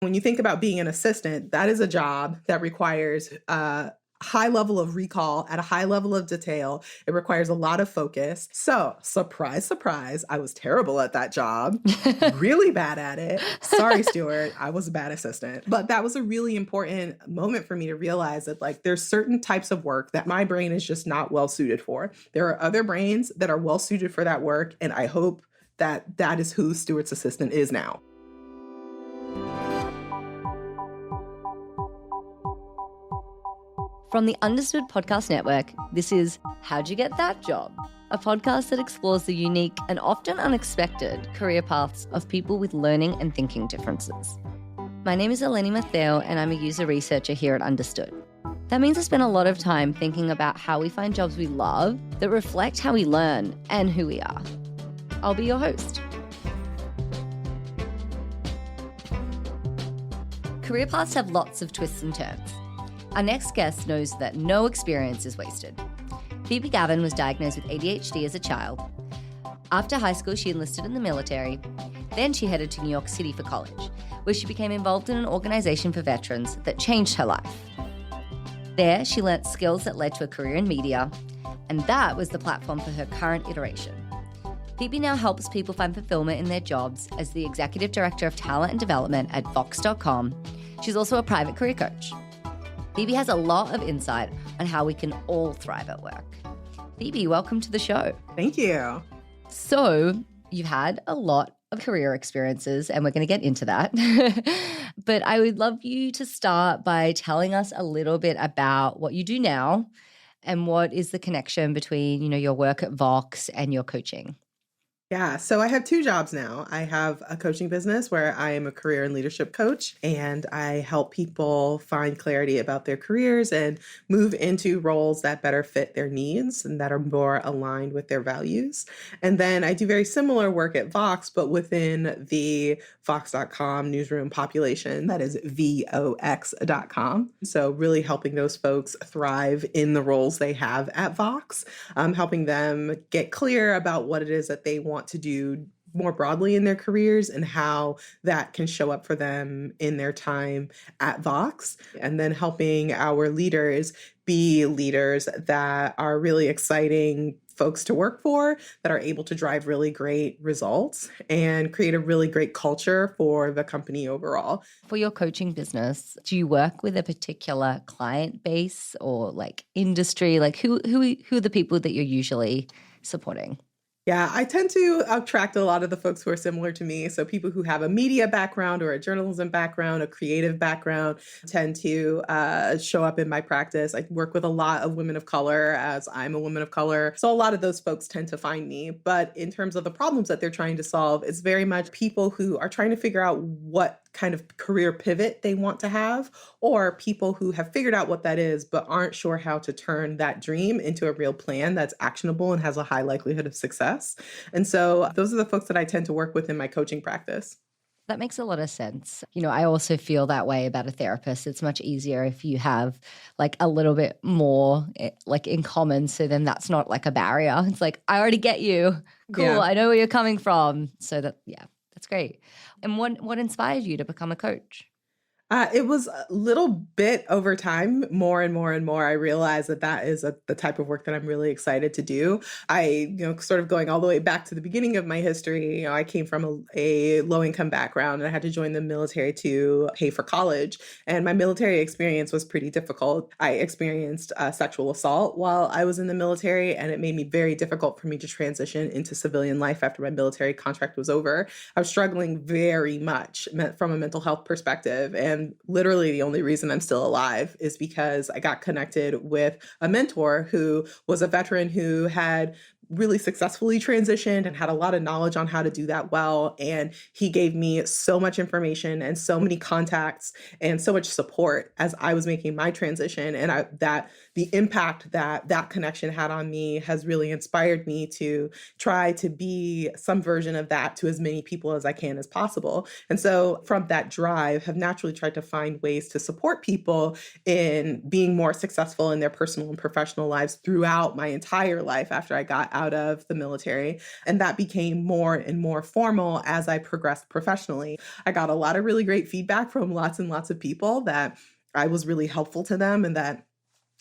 When you think about being an assistant, that is a job that requires a high level of recall at a high level of detail. It requires a lot of focus. So, surprise, surprise, I was terrible at that job, really bad at it. Sorry, Stuart, I was a bad assistant. But that was a really important moment for me to realize that like there's certain types of work that my brain is just not well suited for. There are other brains that are well suited for that work. And I hope that that is who Stuart's assistant is now. From the Understood Podcast Network, this is How'd You Get That Job? A podcast that explores the unique and often unexpected career paths of people with learning and thinking differences. My name is Eleni Matteo, and I'm a user researcher here at Understood. That means I spend a lot of time thinking about how we find jobs we love that reflect how we learn and who we are. I'll be your host. Career paths have lots of twists and turns. Our next guest knows that no experience is wasted. Phoebe Gavin was diagnosed with ADHD as a child. After high school, she enlisted in the military. Then she headed to New York City for college, where she became involved in an organization for veterans that changed her life. There, she learnt skills that led to a career in media, and that was the platform for her current iteration. Phoebe now helps people find fulfillment in their jobs as the Executive Director of Talent and Development at Vox.com. She's also a private career coach. Phoebe has a lot of insight on how we can all thrive at work. Phoebe, welcome to the show. Thank you. So you've had a lot of career experiences, and we're going to get into that. But I would love you to start by telling us a little bit about what you do now and what is the connection between, your work at Vox and your coaching. Yeah, so I have two jobs now. I have a coaching business where I am a career and leadership coach, and I help people find clarity about their careers and move into roles that better fit their needs and that are more aligned with their values. And then I do very similar work at Vox, but within the Vox.com newsroom population, that is Vox.com. So really helping those folks thrive in the roles they have at Vox, helping them get clear about what it is that they want to do more broadly in their careers and how that can show up for them in their time at Vox, and then helping our leaders be leaders that are really exciting folks to work for, that are able to drive really great results and create a really great culture for the company overall. For your coaching business, do you work with a particular client base or like industry? Like who are the people that you're usually supporting? Yeah, I tend to attract a lot of the folks who are similar to me. So people who have a media background or a journalism background, a creative background tend to show up in my practice. I work with a lot of women of color as I'm a woman of color. So a lot of those folks tend to find me. But in terms of the problems that they're trying to solve, it's very much people who are trying to figure out what kind of career pivot they want to have, or people who have figured out what that is, but aren't sure how to turn that dream into a real plan that's actionable and has a high likelihood of success. And so those are the folks that I tend to work with in my coaching practice. That makes a lot of sense. I also feel that way about a therapist. It's much easier if you have like a little bit more like in common. So then that's not like a barrier. It's like, I already get you. Cool. Yeah. I know where you're coming from. So that's great. And what inspired you to become a coach? It was a little bit over time, more and more and more. I realized that is the type of work that I'm really excited to do. I, sort of going all the way back to the beginning of my history, I came from a low-income background and I had to join the military to pay for college. And my military experience was pretty difficult. I experienced sexual assault while I was in the military, and it made me very difficult for me to transition into civilian life after my military contract was over. I was struggling very much from a mental health perspective. And literally the only reason I'm still alive is because I got connected with a mentor who was a veteran who had really successfully transitioned and had a lot of knowledge on how to do that well. And he gave me so much information and so many contacts and so much support as I was making my transition. And the impact that connection had on me has really inspired me to try to be some version of that to as many people as I can as possible. And so from that drive, have naturally tried to find ways to support people in being more successful in their personal and professional lives throughout my entire life after I got out of the military. And that became more and more formal as I progressed professionally. I got a lot of really great feedback from lots and lots of people that I was really helpful to them and that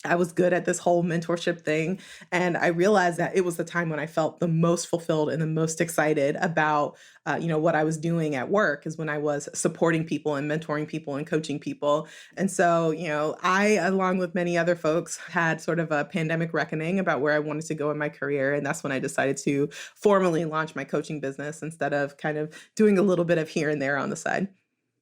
I was good at this whole mentorship thing. And I realized that it was the time when I felt the most fulfilled and the most excited about, what I was doing at work is when I was supporting people and mentoring people and coaching people. And so, I, along with many other folks, had sort of a pandemic reckoning about where I wanted to go in my career. And that's when I decided to formally launch my coaching business instead of kind of doing a little bit of here and there on the side.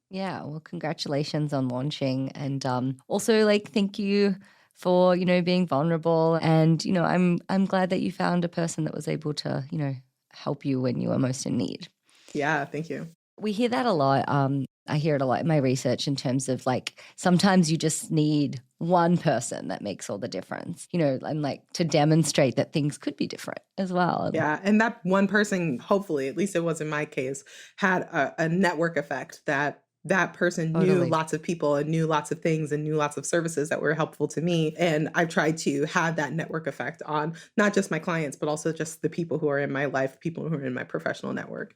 Yeah, well, congratulations on launching. And also, like, thank you for, being vulnerable. And, I'm glad that you found a person that was able to, help you when you were most in need. Yeah, thank you. We hear that a lot. I hear it a lot in my research in terms of like sometimes you just need one person that makes all the difference, and like to demonstrate that things could be different as well. Yeah. And that one person, hopefully, at least it was in my case, had a network effect that person knew Totally. lots of people and knew lots of things and knew lots of services that were helpful to me. And I've tried to have that network effect on not just my clients, but also just the people who are in my life, people who are in my professional network.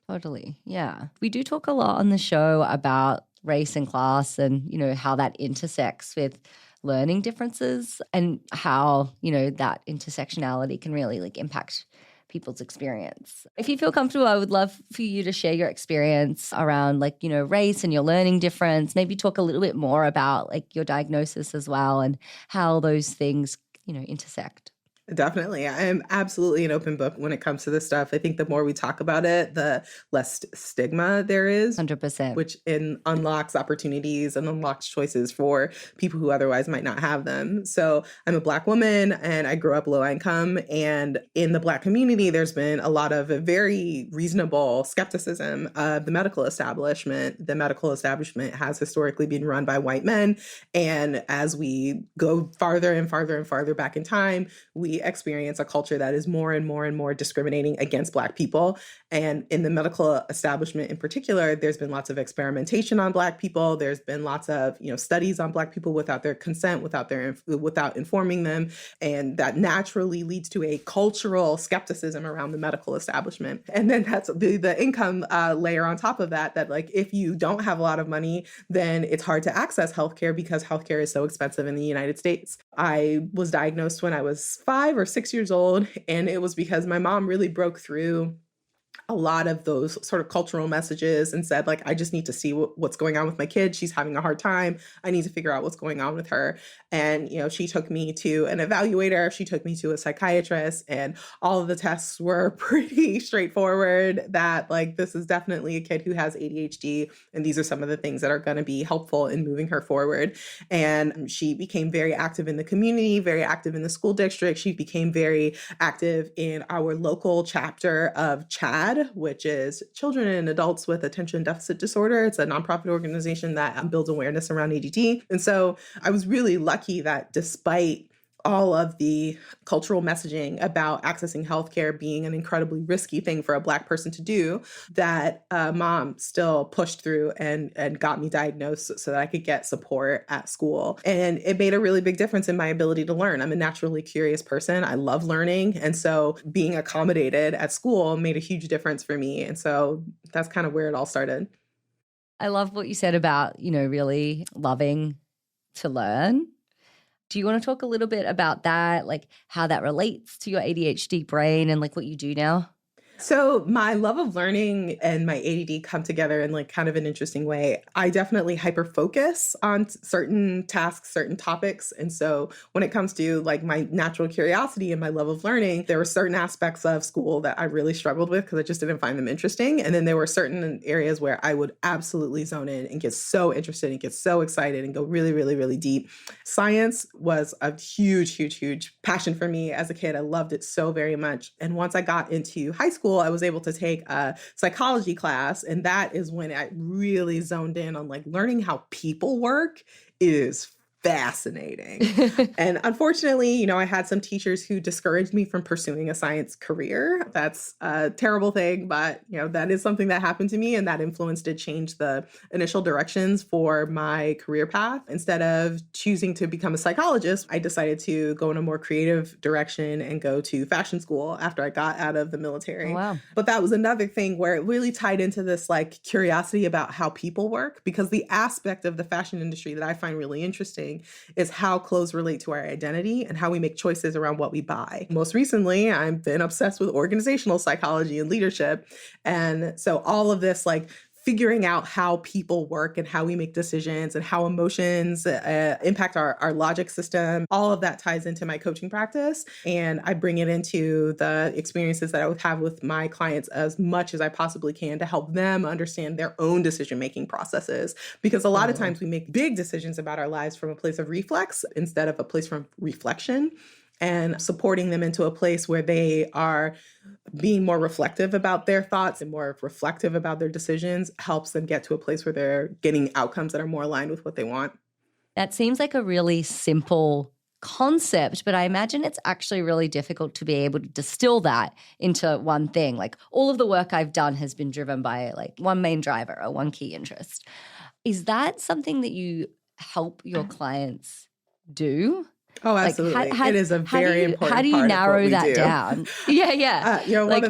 Totally. Yeah. We do talk a lot on the show about race and class and, how that intersects with learning differences and how, that intersectionality can really like impact people's experience. If you feel comfortable, I would love for you to share your experience around like, race and your learning difference. Maybe talk a little bit more about like your diagnosis as well and how those things, intersect. Definitely. I am absolutely an open book when it comes to this stuff. I think the more we talk about it, the less stigma there is, 100%. which unlocks opportunities and unlocks choices for people who otherwise might not have them. So I'm a Black woman and I grew up low income. And in the Black community, there's been a lot of a very reasonable skepticism of the medical establishment. The medical establishment has historically been run by white men. And as we go farther and farther and farther back in time, we experience a culture that is more and more and more discriminating against Black people. And in the medical establishment in particular, there's been lots of experimentation on Black people. There's been lots of, studies on Black people without their consent, without informing them. And that naturally leads to a cultural skepticism around the medical establishment. And then that's the income layer on top of that like if you don't have a lot of money, then it's hard to access healthcare because healthcare is so expensive in the United States. I was diagnosed when I was 5 or 6 years old, and it was because my mom really broke through a lot of those sort of cultural messages and said, like, I just need to see what's going on with my kid. She's having a hard time. I need to figure out what's going on with her. And, she took me to an evaluator. She took me to a psychiatrist, and all of the tests were pretty straightforward that, like, this is definitely a kid who has ADHD. And these are some of the things that are going to be helpful in moving her forward. And she became very active in the community, very active in the school district. She became very active in our local chapter of CHAD, which is Children and Adults with Attention Deficit Disorder. It's a nonprofit organization that builds awareness around ADD. And so I was really lucky that despite all of the cultural messaging about accessing healthcare being an incredibly risky thing for a Black person to do, that mom still pushed through and got me diagnosed so that I could get support at school. And it made a really big difference in my ability to learn. I'm a naturally curious person. I love learning. And so being accommodated at school made a huge difference for me. And so that's kind of where it all started. I love what you said about, really loving to learn. Do you want to talk a little bit about that, like how that relates to your ADHD brain and like what you do now? So my love of learning and my ADD come together in like kind of an interesting way. I definitely hyper focus on certain tasks, certain topics. And so when it comes to like my natural curiosity and my love of learning, there were certain aspects of school that I really struggled with because I just didn't find them interesting. And then there were certain areas where I would absolutely zone in and get so interested and get so excited and go really, really, really deep. Science was a huge, huge, huge passion for me as a kid. I loved it so very much. And once I got into high school, I was able to take a psychology class. And that is when I really zoned in on like learning how people work is fascinating. And unfortunately, I had some teachers who discouraged me from pursuing a science career. That's a terrible thing, but that is something that happened to me, and that influence did change the initial directions for my career path. Instead of choosing to become a psychologist, I decided to go in a more creative direction and go to fashion school after I got out of the military. Oh, wow. But that was another thing where it really tied into this like curiosity about how people work, because the aspect of the fashion industry that I find really interesting is how clothes relate to our identity and how we make choices around what we buy. Most recently, I've been obsessed with organizational psychology and leadership. And so all of this, like figuring out how people work and how we make decisions and how emotions impact our logic system, all of that ties into my coaching practice. And I bring it into the experiences that I would have with my clients as much as I possibly can to help them understand their own decision-making processes. Because a lot of times we make big decisions about our lives from a place of reflex instead of a place from reflection. And supporting them into a place where they are being more reflective about their thoughts and more reflective about their decisions helps them get to a place where they're getting outcomes that are more aligned with what they want. That seems like a really simple concept, but I imagine it's actually really difficult to be able to distill that into one thing. Like all of the work I've done has been driven by like one main driver or one key interest. Is that something that you help your clients do? Oh, absolutely. It is a very important part. How do you narrow that do. down? Yeah.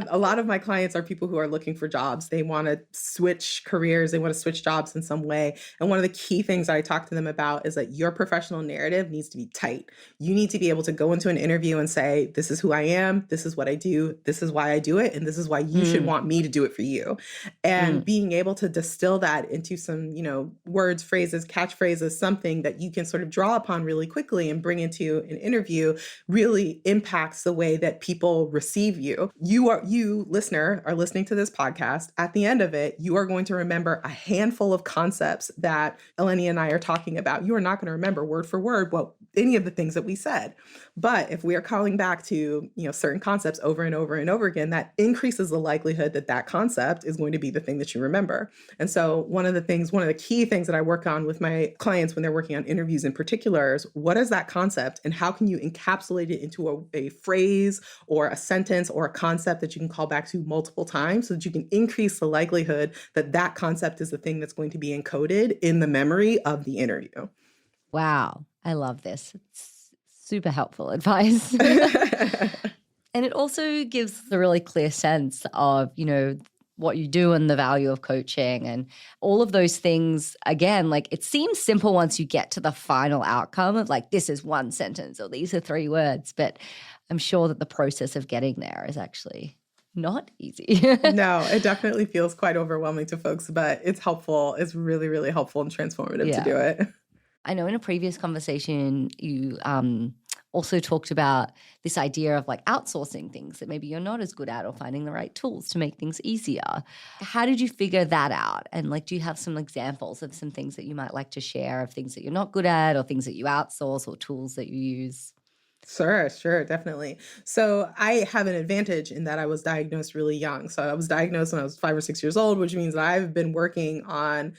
A lot of my clients are people who are looking for jobs. They want to switch careers. They want to switch jobs in some way. And one of the key things I talk to them about is that your professional narrative needs to be tight. You need to be able to go into an interview and say, this is who I am. This is what I do. This is why I do it. And this is why you should want me to do it for you. And being able to distill that into some, words, phrases, catchphrases, something that you can sort of draw upon really quickly and bring into an interview really impacts the way that people receive you. You listener are listening to this podcast. At the end of it, you are going to remember a handful of concepts that Eleni and I are talking about. You are not going to remember word for word any of the things that we said. But if we are calling back to, certain concepts over and over and over again, that increases the likelihood that that concept is going to be the thing that you remember. And so one of the key things that I work on with my clients when they're working on interviews in particular is what is that concept and how can you encapsulate it into a phrase or a sentence or a concept that you can call back to multiple times so that you can increase the likelihood that that concept is the thing that's going to be encoded in the memory of the interview. Wow. I love this. It's super helpful advice. And it also gives a really clear sense of, what you do and the value of coaching and all of those things. Again, like it seems simple once you get to the final outcome of like, this is one sentence or these are 3 words, but I'm sure that the process of getting there is actually not easy. No, it definitely feels quite overwhelming to folks, but it's helpful. It's really, really helpful and transformative to do it. I know in a previous conversation, you also talked about this idea of like outsourcing things that maybe you're not as good at or finding the right tools to make things easier. How did you figure that out? And like, do you have some examples of some things that you might like to share of things that you're not good at or things that you outsource or tools that you use? Sure, definitely. So I have an advantage in that I was diagnosed really young. So I was diagnosed when I was 5 or 6 years old, which means that I've been working on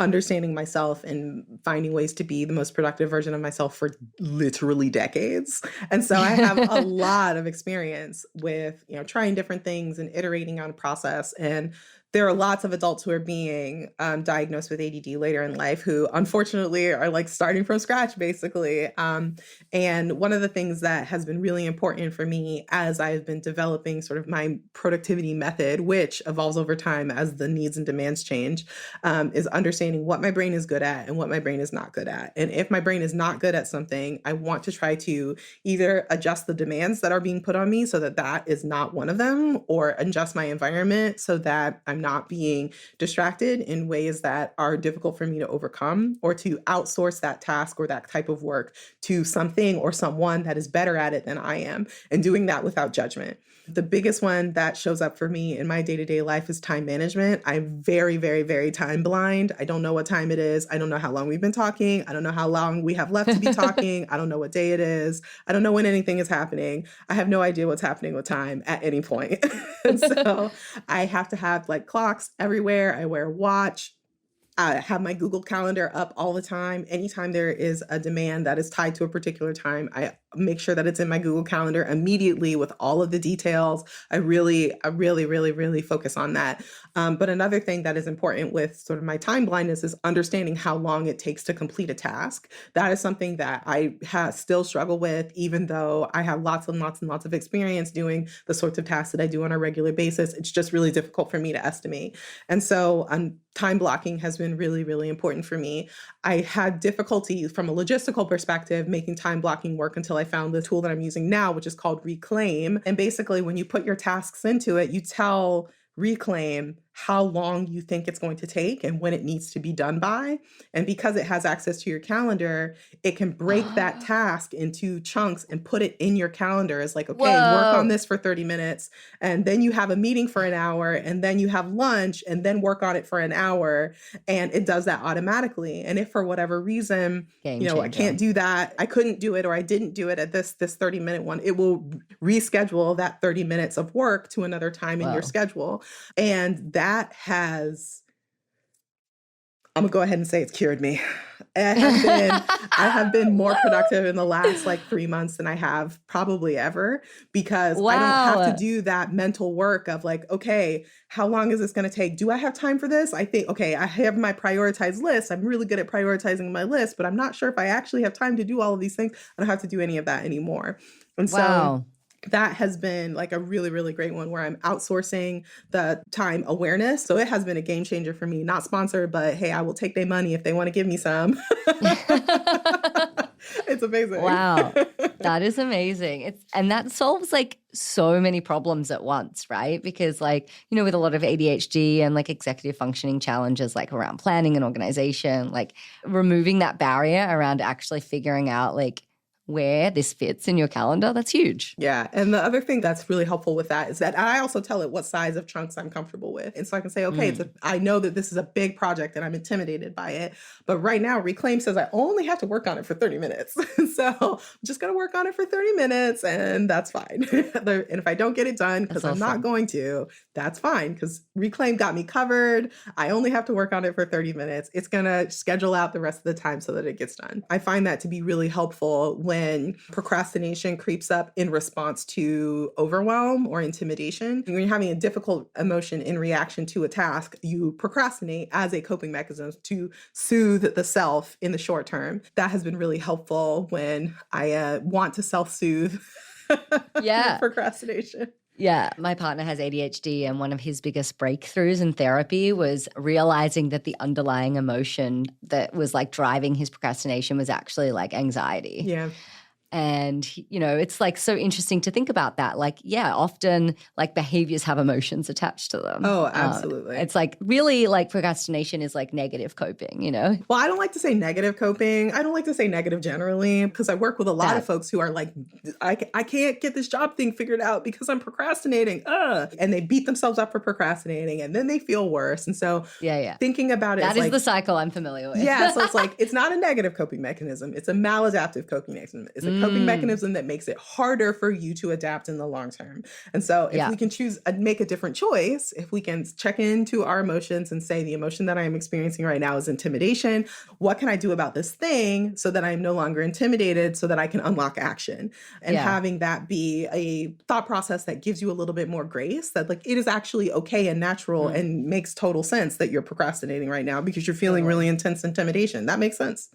understanding myself and finding ways to be the most productive version of myself for literally decades. And so I have a lot of experience with, trying different things and iterating on a process. And there are lots of adults who are being diagnosed with ADD later in life who unfortunately are like starting from scratch, basically. And one of the things that has been really important for me as I've been developing sort of my productivity method, which evolves over time as the needs and demands change, is understanding what my brain is good at and what my brain is not good at. And if my brain is not good at something, I want to try to either adjust the demands that are being put on me so that that is not one of them, or adjust my environment so that I'm not being distracted in ways that are difficult for me to overcome, or to outsource that task or that type of work to something or someone that is better at it than I am, and doing that without judgment. The biggest one that shows up for me in my day-to-day life is time management. I'm very, very, very time blind. I don't know what time it is. I don't know how long we've been talking. I don't know how long we have left to be talking. I don't know what day it is. I don't know when anything is happening. I have no idea what's happening with time at any point. And so I have to have like clocks everywhere. I wear a watch. I have my Google Calendar up all the time. Anytime there is a demand that is tied to a particular time, I make sure that it's in my Google Calendar immediately with all of the details. I really focus on that. But another thing that is important with sort of my time blindness is understanding how long it takes to complete a task. That is something that I still struggle with, even though I have lots and lots of experience doing the sorts of tasks that I do on a regular basis. It's just really difficult for me to estimate. And so time blocking has been really important for me. I had difficulty from a logistical perspective making time blocking work until I found the tool that I'm using now, which is called Reclaim. And basically, when you put your tasks into it, you tell Reclaim how long you think it's going to take and when it needs to be done by. And because it has access to your calendar, it can break that task into chunks and put it in your calendar as like, okay, work on this for 30 minutes. And then you have a meeting for an hour, and then you have lunch, and then work on it for an hour. And it does that automatically. And if for whatever reason, I can't do that, I couldn't do it, or I didn't do it at this 30-minute one, it will reschedule that 30 minutes of work to another time in your schedule. And that has, I'm gonna go ahead and say it's cured me. I have been more productive in the last like 3 months than I have probably ever, because I don't have to do that mental work of like, okay, how long is this going to take? Do I have time for this? I think, okay, I have my prioritized list. I'm really good at prioritizing my list, but I'm not sure if I actually have time to do all of these things. I don't have to do any of that anymore. And so that has been like a really great one, where I'm outsourcing the time awareness. So it has been a game changer for me. Not sponsored, but hey, I will take their money if they want to give me some. It's amazing. Wow. That is amazing. And that solves like so many problems at once, right? Because like, with a lot of ADHD and like executive functioning challenges, like around planning and organization, like removing that barrier around actually figuring out like where this fits in your calendar, that's huge. Yeah. And the other thing that's really helpful with that is that I also tell it what size of chunks I'm comfortable with. And so I can say, okay, I know that this is a big project and I'm intimidated by it. But right now, Reclaim says I only have to work on it for 30 minutes. So I'm just going to work on it for 30 minutes and that's fine. And if I don't get it done, because I'm not going to, that's fine, because Reclaim got me covered. I only have to work on it for 30 minutes. It's going to schedule out the rest of the time so that it gets done. I find that to be really helpful when procrastination creeps up in response to overwhelm or intimidation. When you're having a difficult emotion in reaction to a task, you procrastinate as a coping mechanism to soothe the self in the short term. That has been really helpful when I want to self-soothe procrastination. Yeah, my partner has ADHD, and one of his biggest breakthroughs in therapy was realizing that the underlying emotion that was like driving his procrastination was actually like anxiety. Yeah. And, it's like so interesting to think about that. Like, yeah, often like behaviors have emotions attached to them. Oh, absolutely. It's like really like procrastination is like negative coping, Well, I don't like to say negative coping. I don't like to say negative generally, because I work with a lot of folks who are like, I can't get this job thing figured out because I'm procrastinating. And they beat themselves up for procrastinating, and then they feel worse. And so thinking about it, that is the cycle I'm familiar with. Yeah. So it's like, it's not a negative coping mechanism. It's a maladaptive coping mechanism. It's a coping mechanism that makes it harder for you to adapt in the long term. And so if we can make a different choice, if we can check into our emotions and say, the emotion that I am experiencing right now is intimidation. What can I do about this thing so that I'm no longer intimidated, so that I can unlock action? And having that be a thought process that gives you a little bit more grace, that like it is actually okay and natural and makes total sense that you're procrastinating right now because you're feeling really intense intimidation. That makes sense.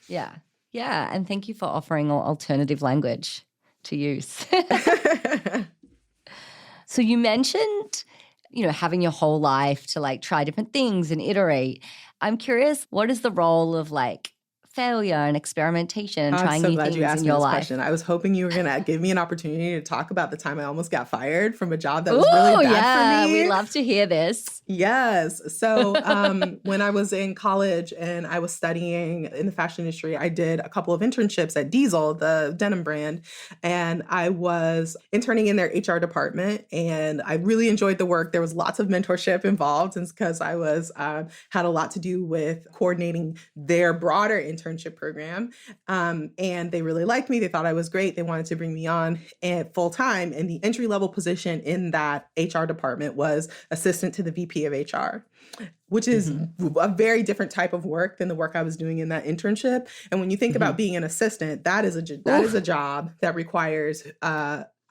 Yeah. Yeah, and thank you for offering alternative language to use. So you mentioned, having your whole life to like try different things and iterate. I'm curious, what is the role of like failure and experimentation and trying new things in your life? Question. I was hoping you were going to give me an opportunity to talk about the time I almost got fired from a job that was really bad for me. We love to hear this. Yes. So when I was in college and I was studying in the fashion industry, I did a couple of internships at Diesel, the denim brand, and I was interning in their HR department, and I really enjoyed the work. There was lots of mentorship involved, and because I was had a lot to do with coordinating their broader internship program, and they really liked me. They thought I was great. They wanted to bring me on full time, and the entry level position in that HR department was assistant to the VP of HR. which is a very different type of work than the work I was doing in that internship. And when you think about being an assistant, that is a job that requires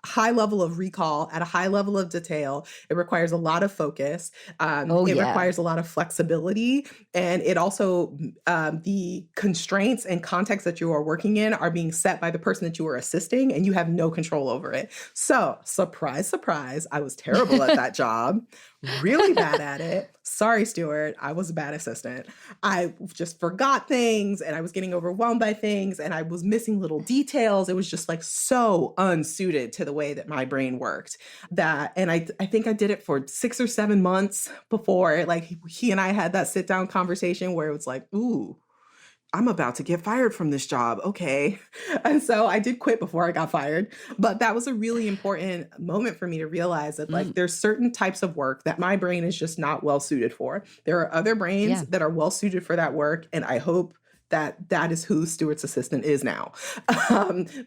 high level of recall at a high level of detail. It requires a lot of focus. It requires a lot of flexibility. And it also, the constraints and context that you are working in are being set by the person that you are assisting, and you have no control over it. So, surprise, surprise, I was terrible at that job, really bad at it. Sorry, Stuart, I was a bad assistant. I just forgot things, and I was getting overwhelmed by things, and I was missing little details. It was just like so unsuited to the way that my brain worked. And I think I did it for 6 or 7 months before like he and I had that sit down conversation where it was like, ooh, I'm about to get fired from this job. Okay. And so I did quit before I got fired. But that was a really important moment for me to realize that like there's certain types of work that my brain is just not well suited for. There are other brains that are well suited for that work. And I hope that is who Stuart's assistant is now.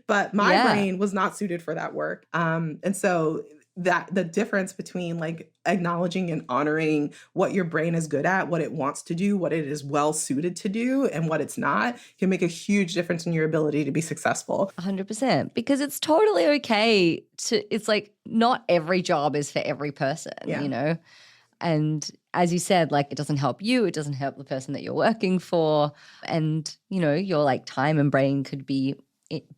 But my brain was not suited for that work. And so that the difference between like acknowledging and honoring what your brain is good at, what it wants to do, what it is well suited to do, and what it's not can make a huge difference in your ability to be successful. 100%. Because it's totally okay it's like not every job is for every person, you know? And as you said, like it doesn't help you, it doesn't help the person that you're working for. And, you know, your like time and brain could be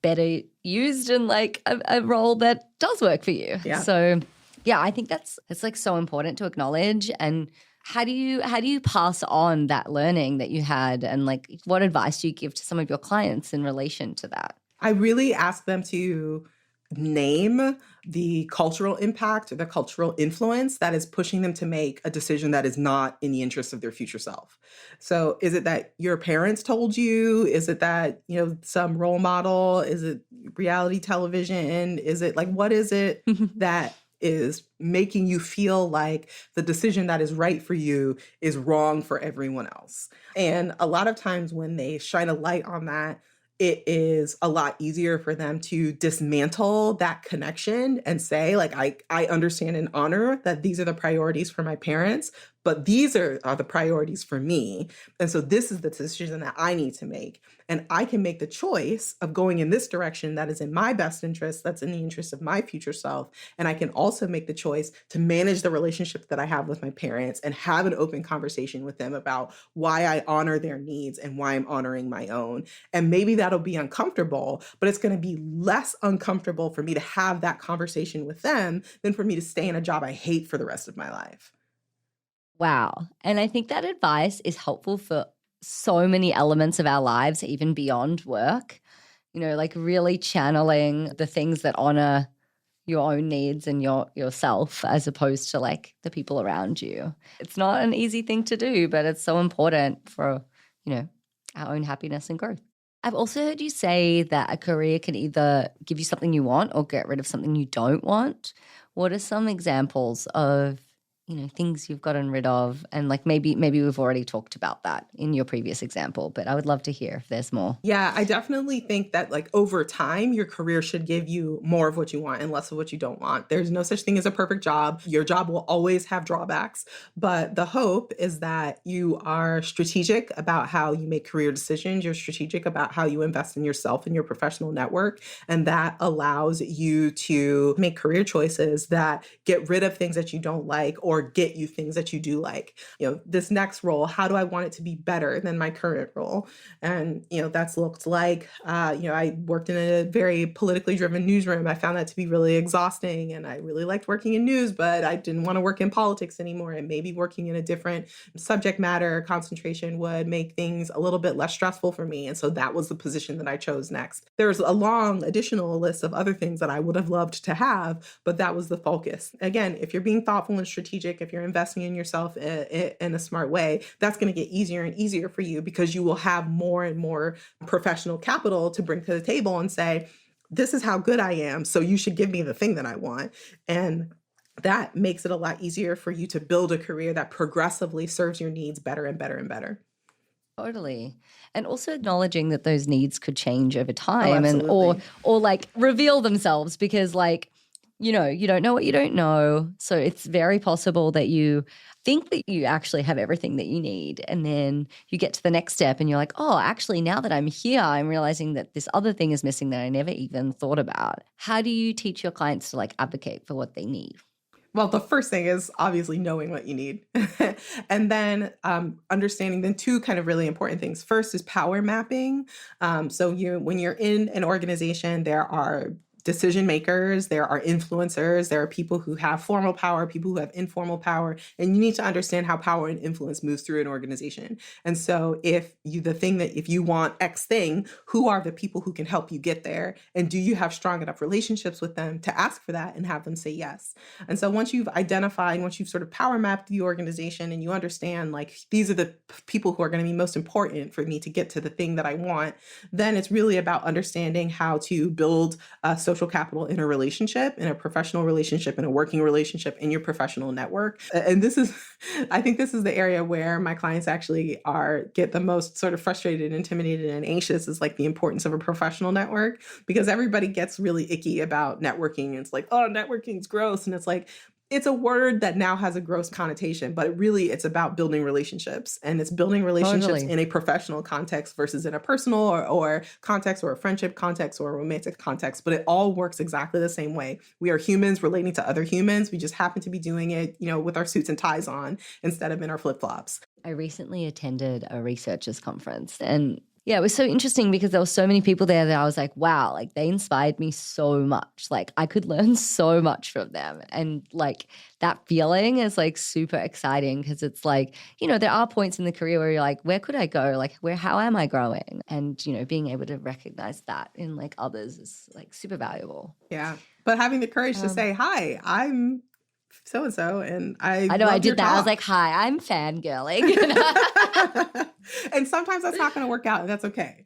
better used in like a role that does work for you. Yeah. So yeah, I think it's like so important to acknowledge. And how do you pass on that learning that you had, and like what advice do you give to some of your clients in relation to that? I really ask them to name the cultural impact or the cultural influence that is pushing them to make a decision that is not in the interest of their future self. So is it that your parents told you? Is it that, you know, some role model? Is it reality television? Is it like, what is it that is making you feel like the decision that is right for you is wrong for everyone else? And a lot of times when they shine a light on that, it is a lot easier for them to dismantle that connection and say, like, I understand and honor that these are the priorities for my parents, but these are the priorities for me. And so this is the decision that I need to make. And I can make the choice of going in this direction that is in my best interest, that's in the interest of my future self. And I can also make the choice to manage the relationship that I have with my parents and have an open conversation with them about why I honor their needs and why I'm honoring my own. And maybe that'll be uncomfortable, but it's going to be less uncomfortable for me to have that conversation with them than for me to stay in a job I hate for the rest of my life. Wow. And I think that advice is helpful for so many elements of our lives, even beyond work, you know, like really channeling the things that honor your own needs and yourself as opposed to like the people around you. It's not an easy thing to do, but it's so important for, you know, our own happiness and growth. I've also heard you say that a career can either give you something you want or get rid of something you don't want. What are some examples of, you know, things you've gotten rid of? And like maybe we've already talked about that in your previous example, but I would love to hear if there's more. Yeah, I definitely think that like over time, your career should give you more of what you want and less of what you don't want. There's no such thing as a perfect job. Your job will always have drawbacks, but the hope is that you are strategic about how you make career decisions. You're strategic about how you invest in yourself and your professional network. And that allows you to make career choices that get rid of things that you don't like or get you things that you do like. You know, this next role, how do I want it to be better than my current role? And, you know, that's looked like, you know, I worked in a very politically driven newsroom. I found that to be really exhausting, and I really liked working in news, but I didn't want to work in politics anymore. And maybe working in a different subject matter concentration would make things a little bit less stressful for me. And so that was the position that I chose next. There's a long additional list of other things that I would have loved to have, but that was the focus. Again, if you're being thoughtful and strategic, if you're investing in yourself in a smart way, that's going to get easier and easier for you because you will have more and more professional capital to bring to the table and say, this is how good I am, so you should give me the thing that I want. And that makes it a lot easier for you to build a career that progressively serves your needs better and better and better. Totally. And also acknowledging that those needs could change over time and or like reveal themselves, because like you don't know what you don't know. So it's very possible that you think that you actually have everything that you need. And then you get to the next step and you're like, oh, actually, now that I'm here, I'm realizing that this other thing is missing that I never even thought about. How do you teach your clients to advocate for what they need? Well, the first thing is obviously knowing what you need. And then understanding then two kind of really important things. First is power mapping. So when you're in an organization, there are decision makers, there are influencers, there are people who have formal power, people who have informal power, and you need to understand how power and influence moves through an organization. And so if you want X thing, who are the people who can help you get there? And do you have strong enough relationships with them to ask for that and have them say yes? And so once you've sort of power mapped the organization and you understand these are the people who are going to be most important for me to get to the thing that I want, then it's really about understanding how to build social capital in a relationship, in a professional relationship, in a working relationship, in your professional network. And I think this is the area where my clients actually get the most sort of frustrated, intimidated, and anxious is the importance of a professional network, because everybody gets really icky about networking. It's oh, networking's gross. And it's a word that now has a gross connotation, but really it's about building relationships, and it's building relationships in a professional context versus in a personal or context, or a friendship context, or a romantic context. But it all works exactly the same way. We are humans relating to other humans. We just happen to be doing it, with our suits and ties on instead of in our flip-flops. I recently attended a researchers conference, and yeah, it was so interesting because there were so many people there that I was wow, they inspired me so much. I could learn so much from them. And that feeling is super exciting, because it's there are points in the career where you're where could I go? How am I growing? And, being able to recognize that in others is super valuable. Yeah. But having the courage to say, hi, I'm so-and-so, and I know I did that. Talk. I was hi, I'm fangirling. And sometimes that's not going to work out, and that's okay.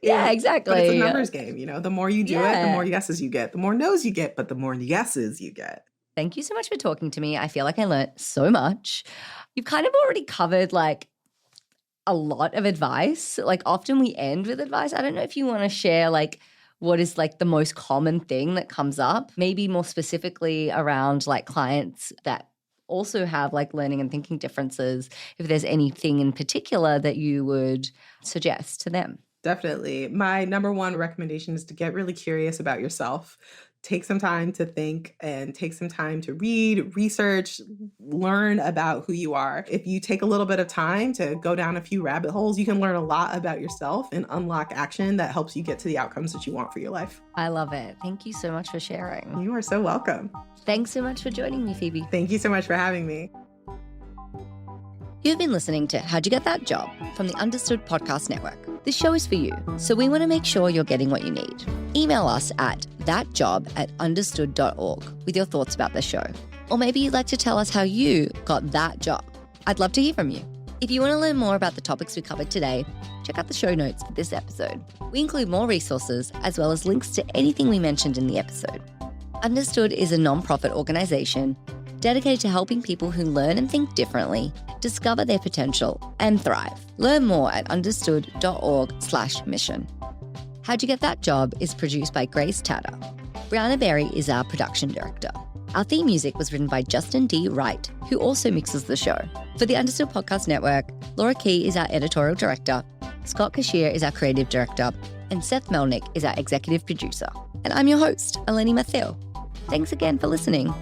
Yeah, exactly. But it's a numbers game. The more you do it, the more yeses you get. The more no's you get, but the more yeses you get. Thank you so much for talking to me. I feel I learned so much. You've kind of already covered a lot of advice. Often we end with advice. I don't know if you want to share what is the most common thing that comes up, maybe more specifically around clients that also have learning and thinking differences, if there's anything in particular that you would suggest to them. Definitely. My number one recommendation is to get really curious about yourself. Take some time to think and take some time to read, research, learn about who you are. If you take a little bit of time to go down a few rabbit holes, you can learn a lot about yourself and unlock action that helps you get to the outcomes that you want for your life. I love it. Thank you so much for sharing. You are so welcome. Thanks so much for joining me, Phoebe. Thank you so much for having me. You've been listening to How'd You Get That Job from the Understood Podcast Network. This show is for you, so we want to make sure you're getting what you need. Email us at thatjob@understood.org with your thoughts about the show. Or maybe you'd like to tell us how you got that job. I'd love to hear from you. If you want to learn more about the topics we covered today, check out the show notes for this episode. We include more resources as well as links to anything we mentioned in the episode. Understood is a non-profit organization dedicated to helping people who learn and think differently discover their potential and thrive. Learn more at understood.org/mission. How'd You Get That Job is produced by Grace Tatter. Brianna Berry is our production director. Our theme music was written by Justin D. Wright, who also mixes the show. For the Understood Podcast Network, Laura Key is our editorial director, Scott Cashier is our creative director, and Seth Melnick is our executive producer. And I'm your host, Eleni Mathil. Thanks again for listening.